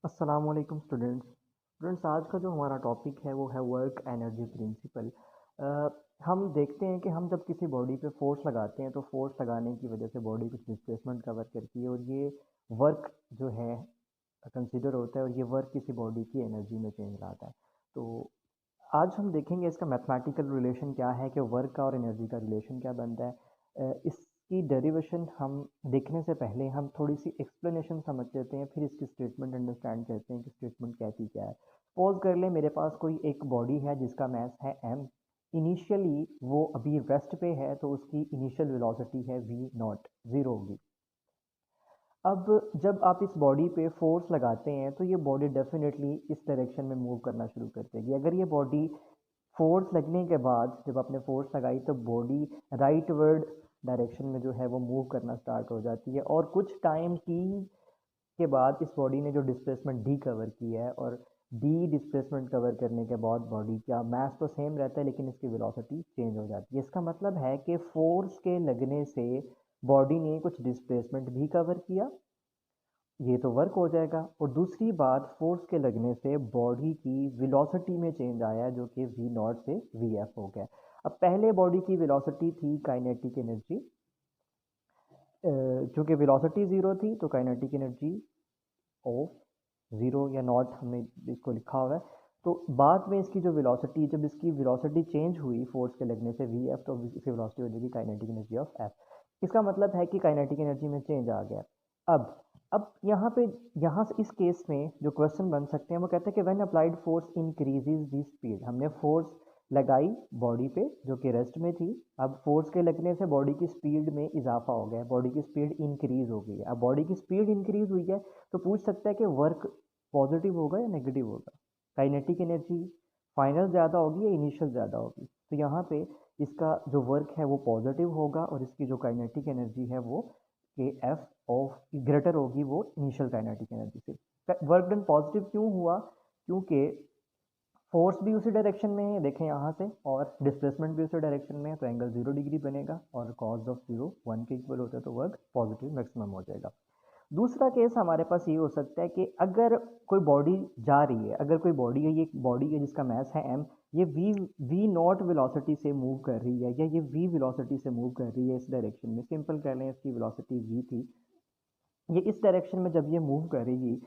अस्सलाम वालेकुम स्टूडेंट्स। आज का जो हमारा टॉपिक है वो है वर्क एनर्जी प्रिंसिपल। हम देखते हैं कि हम जब किसी बॉडी पे फोर्स लगाते हैं तो फोर्स लगाने की वजह से बॉडी कुछ डिस्प्लेसमेंट कवर करती है और ये वर्क जो है कंसीडर होता है और ये वर्क किसी बॉडी की एनर्जी में चेंज लाता है। तो आज हम देखेंगे इसका मैथमेटिकल रिलेशन क्या है कि वर्क का और एनर्जी का रिलेशन क्या बनता है। इसकी डेरिवेशन हम देखने से पहले हम थोड़ी सी एक्सप्लेनेशन समझ लेते हैं, फिर इसकी स्टेटमेंट अंडरस्टैंड करते हैं कि स्टेटमेंट कहती क्या है। सपोज कर ले मेरे पास कोई एक बॉडी है जिसका मास है m। इनिशियली वो अभी रेस्ट पे है तो उसकी इनिशियल वेलोसिटी है v नॉट, ज़ीरो होगी। अब जब आप इस बॉडी पे फोर्स लगाते हैं तो ये बॉडी डेफिनेटली इस डायरेक्शन में मूव करना शुरू कर देगी। अगर ये बॉडी फोर्स लगने के बाद जब आपने फोर्स लगाई तो बॉडी राइट वर्ड डायरेक्शन में जो है वो मूव करना स्टार्ट हो जाती है और कुछ टाइम टी के बाद इस बॉडी ने जो डिस्प्लेसमेंट डी कवर की है और डी डिस्प्लेसमेंट कवर करने के बाद बॉडी का मास तो सेम रहता है लेकिन इसकी वेलोसिटी चेंज हो जाती है। इसका मतलब है कि फोर्स के लगने से बॉडी ने कुछ डिस्प्लेसमेंट भी कवर किया, ये तो वर्क हो जाएगा। और दूसरी बात, फोर्स के लगने से बॉडी की वेलोसिटी में चेंज आया जो कि वी नॉट से वी एफ हो गया। अब पहले बॉडी की वेलोसिटी थी काइनेटिक एनर्जी, चूंकि वेलोसिटी ज़ीरो थी तो काइनेटिक एनर्जी ऑफ ज़ीरो या नॉट हमने इसको लिखा हुआ है। तो बाद में इसकी जो वेलोसिटी, जब इसकी वेलोसिटी चेंज हुई फोर्स के लगने से वी एफ, तो इसकी वेलोसिटी हो जाएगी काइनेटिक एनर्जी ऑफ एफ। इसका मतलब है कि काइनेटिक एनर्जी में चेंज आ गया। अब यहाँ पे, यहाँ से इस केस में जो क्वेश्चन बन सकते हैं वो कहते हैं कि when applied force increases the speed. हमने फोर्स लगाई बॉडी पे जो कि रेस्ट में थी, अब फोर्स के लगने से बॉडी की स्पीड में इजाफा हो गया, बॉडी की स्पीड इंक्रीज हो गई है। अब बॉडी की स्पीड इंक्रीज हुई है तो पूछ सकता है कि वर्क पॉजिटिव होगा या नेगेटिव होगा। काइनेटिक एनर्जी फाइनल ज़्यादा होगी या इनिशियल ज़्यादा होगी। तो यहाँ पे इसका जो वर्क है वो पॉजिटिव होगा और इसकी जो काइनेटिक एनर्जी है वो के एफ ऑफ ग्रेटर होगी वो इनिशियल काइनेटिक एनर्जी से। वर्क डन पॉजिटिव क्यों हुआ? क्योंकि फोर्स भी उसी डायरेक्शन में है, देखें यहाँ से, और डिस्प्लेसमेंट भी उसी डायरेक्शन में है, तो एंगल 0 डिग्री बनेगा और कॉज ऑफ 0 1 के इक्वल होता है तो वर्क पॉजिटिव मैक्सिमम हो जाएगा। दूसरा केस हमारे पास ये हो सकता है कि अगर कोई बॉडी जा रही है, अगर कोई बॉडी है, ये बॉडी है जिसका मास है m, ये वी नॉट वेलोसिटी से मूव कर रही है या ये v वेलोसिटी से मूव कर रही है इस डायरेक्शन में। सिंपल कह लें इसकी वेलोसिटी v थी, ये इस डायरेक्शन में जब ये मूव करेगी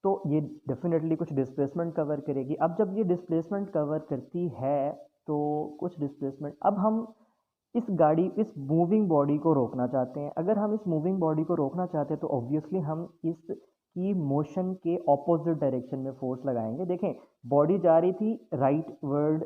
तो ये डेफिनेटली कुछ डिस्प्लेसमेंट कवर करेगी। अब जब ये डिस्प्लेसमेंट कवर करती है तो कुछ डिस्प्लेसमेंट, अब हम इस मूविंग बॉडी को रोकना चाहते हैं। अगर हम इस मूविंग बॉडी को रोकना चाहते हैं तो ऑब्वियसली हम इस की मोशन के ऑपोजिट डायरेक्शन में फोर्स लगाएंगे। देखें, बॉडी जा रही थी right word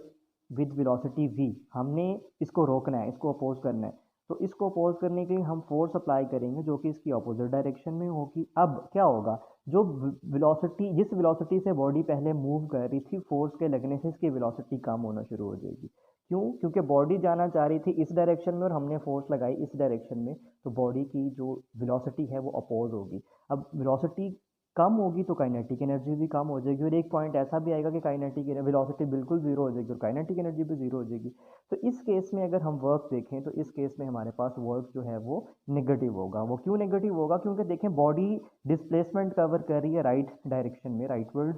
with velocity v, हमने इसको रोकना है, इसको अपोज करना है, तो इसको अपोज करने के लिए हम फोर्स अप्लाई करेंगे जो कि इसकी अपोजिट डायरेक्शन में होगी। अब क्या होगा, जो वेलोसिटी, जिस वेलोसिटी से बॉडी पहले मूव कर रही थी, फोर्स के लगने से इसकी वेलोसिटी कम होना शुरू हो जाएगी। क्यों? क्योंकि बॉडी जाना चाह रही थी इस डायरेक्शन में और हमने फोर्स लगाई इस डायरेक्शन में, तो बॉडी की जो वेलोसिटी है वो अपोज होगी। अब वेलोसिटी कम होगी तो काइनेटिक एनर्जी भी कम हो जाएगी और एक पॉइंट ऐसा भी आएगा कि काइनेटिक वेलोसिटी बिल्कुल जीरो हो जाएगी और काइनेटिक एनर्जी भी जीरो हो जाएगी। तो इस केस में अगर हम वर्क देखें तो इस केस में हमारे पास वर्क जो है वो नेगेटिव होगा। वो क्यों नेगेटिव होगा? क्योंकि देखें, बॉडी डिस्प्लेसमेंट कवर कर रही है राइट डायरेक्शन में, राइटवर्ड,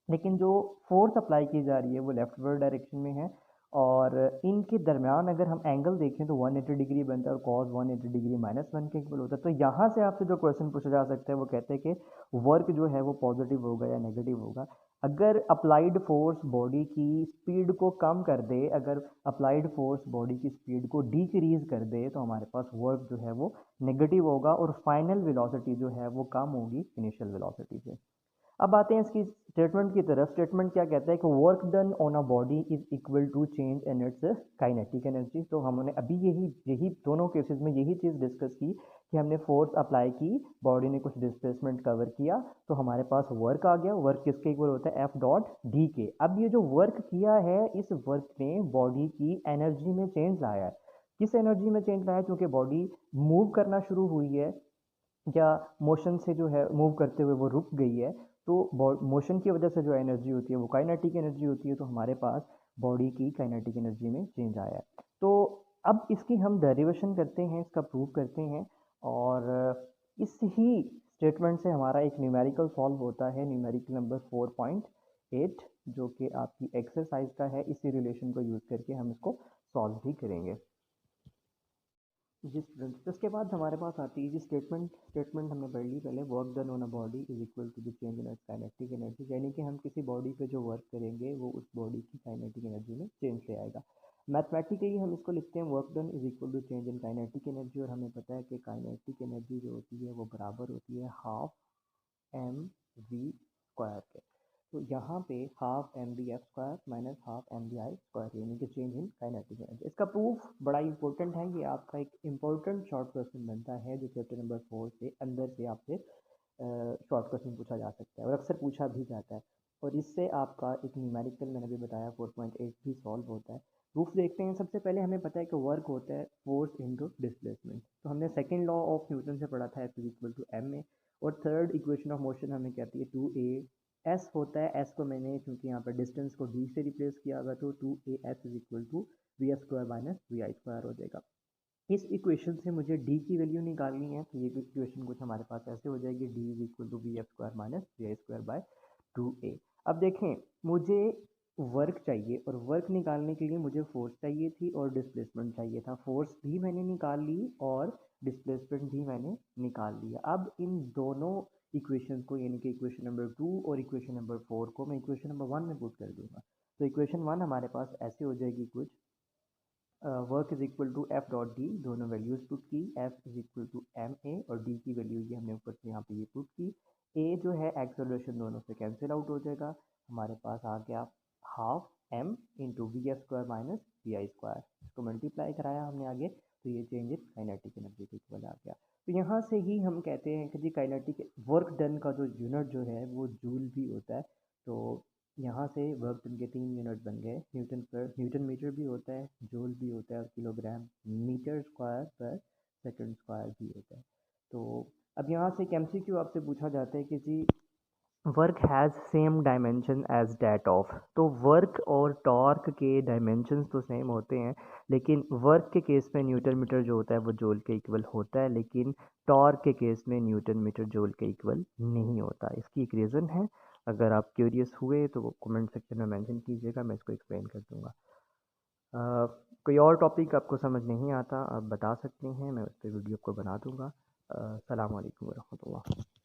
लेकिन जो फोर्स अप्लाई की जा रही है वो लेफ्टवर्ड डायरेक्शन में है। और इनके दरमियान अगर हम एंगल देखें तो 180 डिग्री बनता है और कॉस 180 डिग्री -1 के इक्वल होता है। तो यहाँ से आपसे जो क्वेश्चन पूछा जा सकता है वो कहते हैं कि वर्क जो है वो पॉजिटिव होगा या नेगेटिव होगा। अगर अप्लाइड फोर्स बॉडी की स्पीड को कम कर दे, अगर अप्लाइड फोर्स बॉडी की स्पीड को डिक्रीज कर दे तो हमारे पास वर्क जो है वो नेगेटिव होगा और फाइनल वेलोसिटी जो है वो कम होगी इनिशियल वेलोसिटी से। अब आते हैं इसकी स्टेटमेंट की तरफ। स्टेटमेंट क्या कहता है कि work done on a body is equal to change in its kinetic energy. तो हमने अभी यही यही दोनों केसेस में यही चीज़ डिस्कस की कि हमने फोर्स अप्लाई की, बॉडी ने कुछ डिस्प्लेसमेंट कवर किया तो हमारे पास वर्क आ गया। वर्क किसके इक्वल होता है? एफ डॉट डी के। अब ये जो वर्क किया है, इस वर्क ने बॉडी की एनर्जी में चेंज लाया है। किस एनर्जी में चेंज लाया? क्योंकि बॉडी मूव करना शुरू हुई है या मोशन से जो है मूव करते हुए वो रुक गई है, तो मोशन की वजह से जो एनर्जी होती है वो काइनेटिक एनर्जी होती है। तो हमारे पास बॉडी की काइनेटिक एनर्जी में चेंज आया है। तो अब इसकी हम डेरिवेशन करते हैं, इसका प्रूव करते हैं और इस ही स्टेटमेंट से हमारा एक न्यूमेरिकल सॉल्व होता है, न्यूमेरिकल नंबर 4.8, जो कि आपकी एक्सरसाइज का है। इसी रिलेशन को यूज़ करके हम इसको सॉल्व भी करेंगे। जी स्टूडेंट्स, इसके बाद हमारे पास आती है जी स्टेटमेंट हमने पढ़ ली पहले, work done on a body is equal to the change in its kinetic energy, यानी कि हम किसी बॉडी पे जो वर्क करेंगे वो उस बॉडी की काइनेटिक एनर्जी में चेंज ले आएगा। मैथमेटिकली हम इसको लिखते हैं work done is equal to change in kinetic energy, और हमें पता है कि काइनेटिक एनर्जी जो होती है वो बराबर होती है हाफ एम वी स्क्वायर के। तो यहाँ पे half m v f square minus half m v i square, यानी कि चेंज इन काइनेटिक एनर्जी। इसका प्रूफ बड़ा इंपॉर्टेंट है, ये आपका एक इंपॉर्टेंट शॉर्ट क्वेश्चन बनता है जो चैप्टर नंबर 4 से अंदर से आपसे शॉर्ट क्वेश्चन पूछा जा सकता है और अक्सर पूछा भी जाता है। और इससे आपका एक न्यूमेरिकल मैंने भी बताया 4.8 भी सॉल्व होता है। प्रूफ देखते हैं। सबसे पहले हमें पता है कि वर्क होता है फोर्स इनटू डिस्प्लेसमेंट, तो हमने सेकंड लॉ ऑफ न्यूटन से पढ़ा था, F is equal to m a. और थर्ड इक्वेशन ऑफ मोशन हमें कहती है 2a एस होता है। एस को मैंने क्योंकि यहाँ पर डिस्टेंस को डी से रिप्लेस किया होगा तो 2a s is equal to v s square minus v i square हो जाएगा। इस इक्वेशन से मुझे डी की वैल्यू निकालनी है, तो ये इक्वेशन कुछ हमारे पास ऐसे हो जाएगी, d is equal to v f square minus v i square by 2a। अब देखें, मुझे वर्क चाहिए और वर्क निकालने के लिए मुझे फोर्स चाहिए थी और डिस्प्लेसमेंट चाहिए था। फोर्स भी मैंने निकाल ली और डिस्प्लेसमेंट भी मैंने निकाल लिया। अब इन दोनों इक्वेशन को, यानी कि इक्वेशन नंबर 2 और इक्वेशन नंबर 4 को मैं इक्वेशन नंबर 1 में पुट कर दूंगा। तो इक्वेशन 1 हमारे पास ऐसे हो जाएगी कुछ, work is equal to f dot d, दोनों वैल्यूज पुट की, f is equal to m a और डी की वैल्यू ये हमने ऊपर से यहाँ पे ये पुट की। ए जो है एक्सेलरेशन दोनों से कैंसिल आउट हो जाएगा, हमारे पास आ गया half m into v f square minus v i square. इसको मल्टीप्लाई कराया हमने आगे, तो ये चेंज इन काइनेटिक एनर्जी के इक्वल आ गया। तो यहाँ से ही हम कहते हैं कि जी काइनेटिक वर्क डन का जो यूनिट जो है वो जूल भी होता है। तो यहाँ से वर्क डन के 3 यूनिट बन गए, न्यूटन मीटर भी होता है, जूल भी होता है और किलोग्राम मीटर स्क्वायर पर सेकंड स्क्वायर भी होता है। तो अब यहाँ से एक एमसीक्यू आपसे पूछा जाता है कि जी work has same dimension as that of, तो वर्क और टॉर्क के डायमेंशंस तो सेम होते हैं, लेकिन वर्क के केस में न्यूटन मीटर जो होता है वो जूल के इक्वल होता है, लेकिन टॉर्क के केस में न्यूटन मीटर जूल के इक्वल नहीं होता। इसकी एक रीज़न है, अगर आप क्यूरियस हुए तो वो कमेंट सेक्शन में मेंशन कीजिएगा, मैं इसको एक्सप्लेन कर दूंगा। कोई और टॉपिक आपको समझ नहीं आता आप बता सकते हैं, मैं उस पर वीडियो को बना दूंगा। अस्सलाम वालेकुम वरहमतुल्लाह।